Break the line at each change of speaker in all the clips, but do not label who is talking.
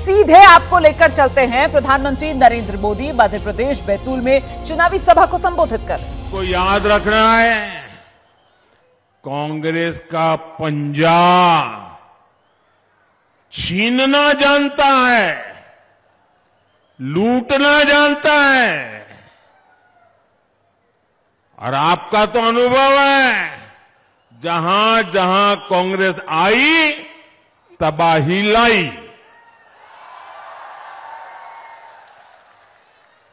सीधे आपको लेकर चलते हैं। प्रधानमंत्री नरेंद्र मोदी मध्य प्रदेश बैतूल में चुनावी सभा को संबोधित कर रहे हैं।
को याद रखना है, कांग्रेस का पंजा छीनना जानता है, लूटना जानता है। और आपका तो अनुभव है, जहां जहां कांग्रेस आई तबाही लाई।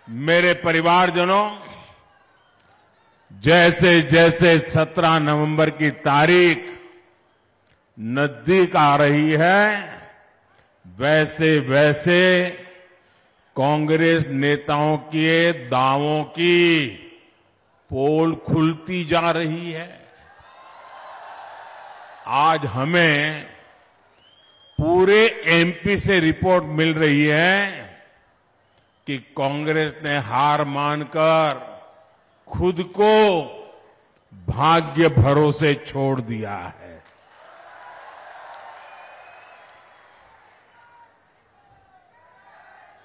मेरे परिवारजनों, जैसे जैसे 17 नवंबर की तारीख नजदीक आ रही है, वैसे वैसे कांग्रेस नेताओं के दावों की पोल खुलती जा रही है। आज हमें पूरे एमपी से रिपोर्ट मिल रही है कि कांग्रेस ने हार मानकर खुद को भाग्य भरोसे छोड़ दिया है।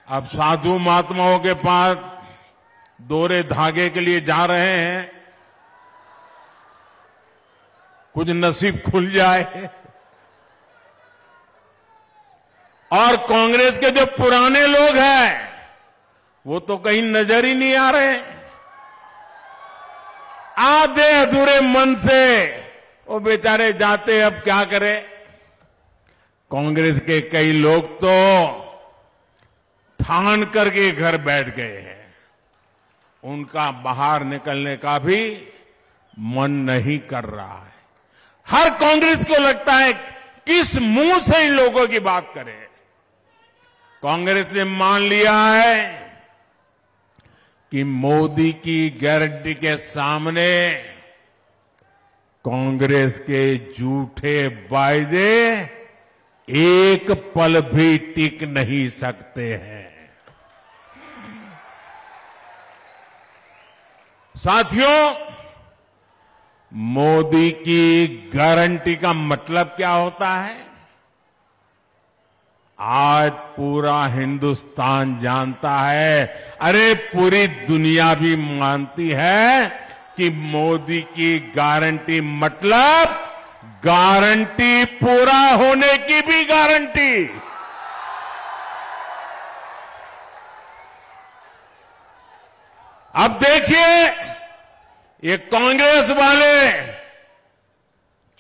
अब साधु महात्माओं के पास दोहरे धागे के लिए जा रहे हैं, कुछ नसीब खुल जाए। और कांग्रेस के जो पुराने लोग हैं वो तो कहीं नजर ही नहीं आ रहे। आधे अधूरे मन से वो बेचारे जाते, अब क्या करें। कांग्रेस के कई लोग तो ठान करके घर बैठ गए हैं, उनका बाहर निकलने का भी मन नहीं कर रहा है। हर कांग्रेस को लगता है किस मुंह से इन लोगों की बात करें। कांग्रेस ने मान लिया है कि मोदी की गारंटी के सामने कांग्रेस के झूठे वायदे एक पल भी टिक नहीं सकते हैं। साथियों, मोदी की गारंटी का मतलब क्या होता है? आज पूरा हिंदुस्तान जानता है, अरे पूरी दुनिया भी मानती है कि मोदी की गारंटी मतलब गारंटी पूरा होने की भी गारंटी। अब देखिए, ये कांग्रेस वाले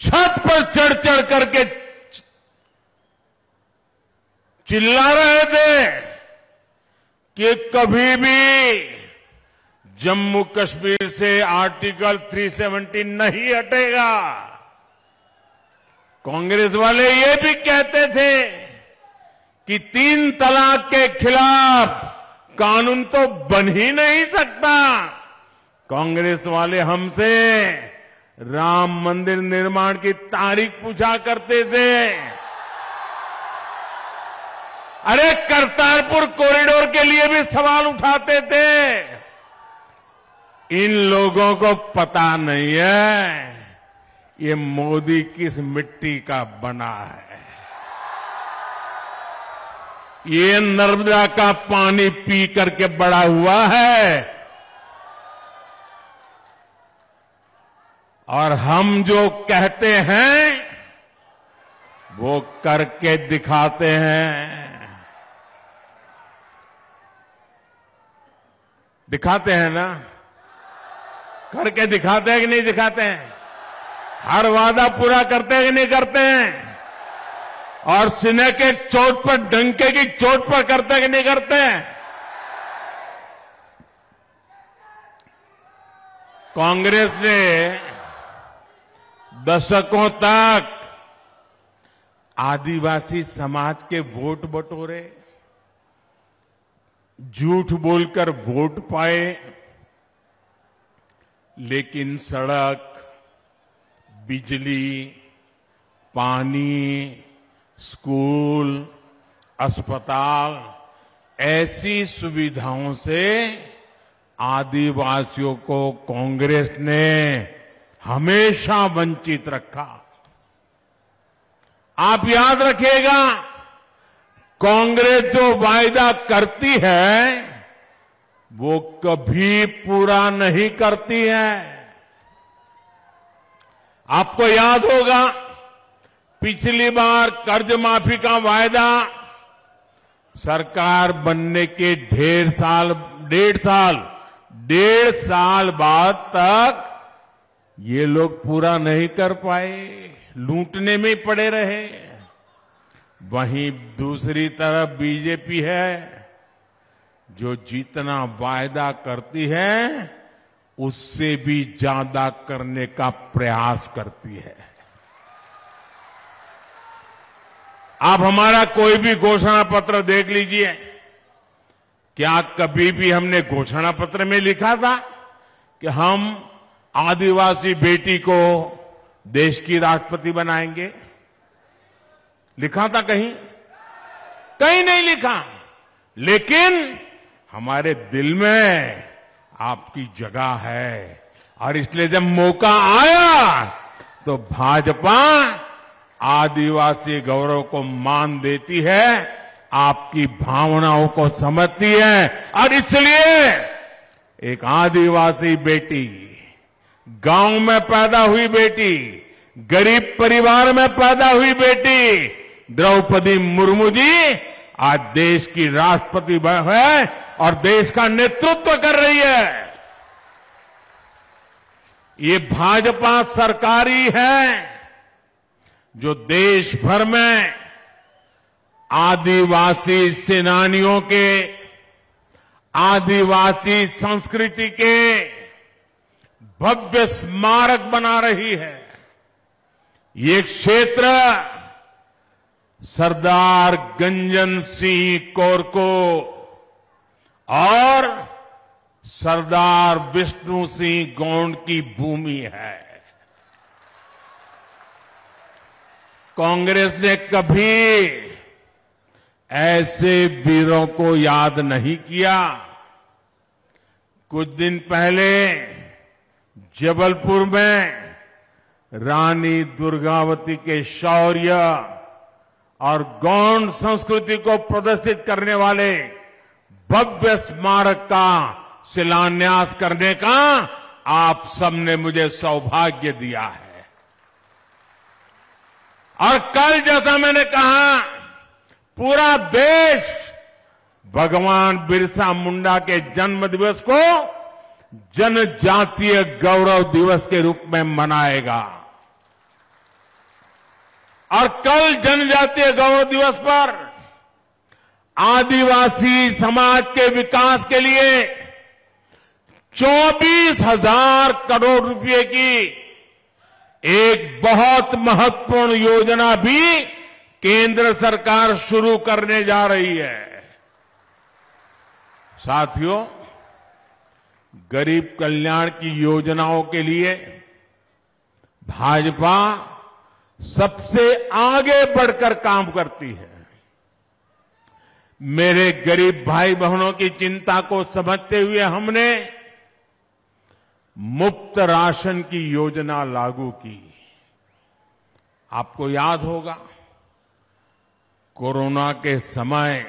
छत पर चढ़ चढ़ करके चिल्ला रहे थे कि कभी भी जम्मू कश्मीर से आर्टिकल 370 नहीं हटेगा। कांग्रेस वाले ये भी कहते थे कि 3 तलाक के खिलाफ कानून तो बन ही नहीं सकता। कांग्रेस वाले हमसे राम मंदिर निर्माण की तारीख पूछा करते थे। अरे करतारपुर कॉरिडोर के लिए भी सवाल उठाते थे। इन लोगों को पता नहीं है ये मोदी किस मिट्टी का बना है। ये नर्मदा का पानी पी करके बड़ा हुआ है, और हम जो कहते हैं वो करके दिखाते हैं। दिखाते हैं ना, करके दिखाते हैं कि नहीं दिखाते हैं? हर वादा पूरा करते हैं कि नहीं करते हैं? और सीने के चोट पर, डंके की चोट पर करते हैं कि नहीं करते हैं? कांग्रेस ने दशकों तक आदिवासी समाज के वोट बटोरे, झूठ बोलकर वोट पाए, लेकिन सड़क, बिजली, पानी, स्कूल, अस्पताल ऐसी सुविधाओं से आदिवासियों को कांग्रेस ने हमेशा वंचित रखा। आप याद रखिएगा, कांग्रेस जो वायदा करती है वो कभी पूरा नहीं करती है। आपको याद होगा पिछली बार कर्ज माफी का वायदा सरकार बनने के डेढ़ साल बाद तक ये लोग पूरा नहीं कर पाए, लूटने में पड़े रहे। वहीं दूसरी तरफ बीजेपी है जो जितना वायदा करती है उससे भी ज्यादा करने का प्रयास करती है। आप हमारा कोई भी घोषणा पत्र देख लीजिए, क्या कभी भी हमने घोषणा पत्र में लिखा था कि हम आदिवासी बेटी को देश की राष्ट्रपति बनाएंगे? लिखा था कहीं? कहीं नहीं लिखा। लेकिन हमारे दिल में आपकी जगह है और इसलिए जब मौका आया तो भाजपा आदिवासी गौरव को मान देती है, आपकी भावनाओं को समझती है और इसलिए एक आदिवासी बेटी, गांव में पैदा हुई बेटी, गरीब परिवार में पैदा हुई बेटी द्रौपदी मुर्मू जी आज देश की राष्ट्रपति है और देश का नेतृत्व कर रही है। ये भाजपा सरकारी है जो देश भर में आदिवासी सेनानियों के, आदिवासी संस्कृति के भव्य स्मारक बना रही है। ये क्षेत्र सरदार गंजन सिंह कोरको और सरदार विष्णु सिंह गौंड की भूमि है। कांग्रेस ने कभी ऐसे वीरों को याद नहीं किया। कुछ दिन पहले जबलपुर में रानी दुर्गावती के शौर्य और गौंड संस्कृति को प्रदर्शित करने वाले भव्य स्मारक का शिलान्यास करने का आप सबने मुझे सौभाग्य दिया है। और कल जैसा मैंने कहा, पूरा देश भगवान बिरसा मुंडा के जन्म दिवस को जनजातीय गौरव दिवस के रूप में मनाएगा। और कल जनजातीय गौरव दिवस पर आदिवासी समाज के विकास के लिए 24,000 करोड़ रुपए की एक बहुत महत्वपूर्ण योजना भी केंद्र सरकार शुरू करने जा रही है। साथियों, गरीब कल्याण की योजनाओं के लिए भाजपा सबसे आगे बढ़कर काम करती है। मेरे गरीब भाई बहनों की चिंता को समझते हुए हमने मुफ्त राशन की योजना लागू की। आपको याद होगा कोरोना के समय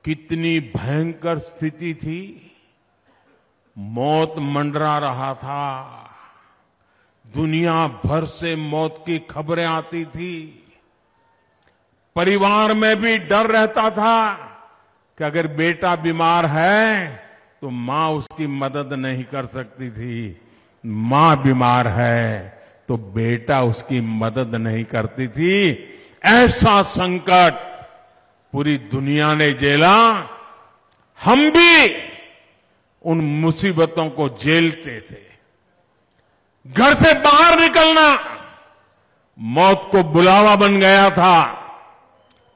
कितनी भयंकर स्थिति थी, मौत मंडरा रहा था, दुनिया भर से मौत की खबरें आती थी, परिवार में भी डर रहता था कि अगर बेटा बीमार है तो मां उसकी मदद नहीं कर सकती थी, मां बीमार है तो बेटा उसकी मदद नहीं करती थी। ऐसा संकट पूरी दुनिया ने झेला, हम भी उन मुसीबतों को झेलते थे। घर से बाहर निकलना मौत को बुलावा बन गया था।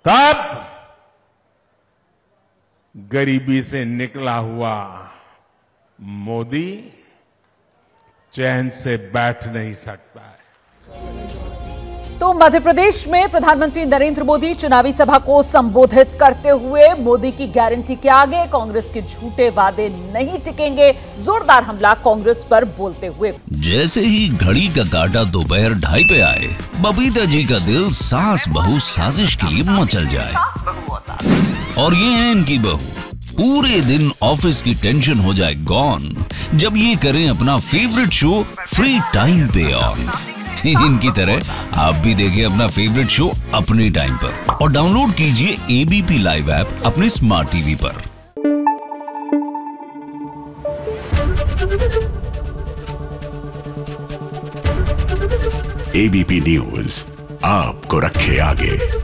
तब गरीबी से निकला हुआ मोदी चैन से बैठ नहीं सकता है।
तो मध्य प्रदेश में प्रधानमंत्री नरेंद्र मोदी चुनावी सभा को संबोधित करते हुए मोदी की गारंटी के आगे कांग्रेस के झूठे वादे नहीं टिकेंगे, जोरदार हमला कांग्रेस पर बोलते हुए।
जैसे ही घड़ी का काटा दोपहर 2:30 पे आए, बबीता जी का दिल सास बहू साजिश के लिए मचल जाए। और ये है इनकी बहू, पूरे दिन ऑफिस की टेंशन हो जाए गॉन जब ये करें अपना फेवरेट शो फ्री टाइम पे ऑन। इनकी तरह आप भी देखें अपना फेवरेट शो अपने टाइम पर और डाउनलोड कीजिए एबीपी लाइव ऐप अपने स्मार्ट टीवी पर।
एबीपी न्यूज आपको रखे आगे।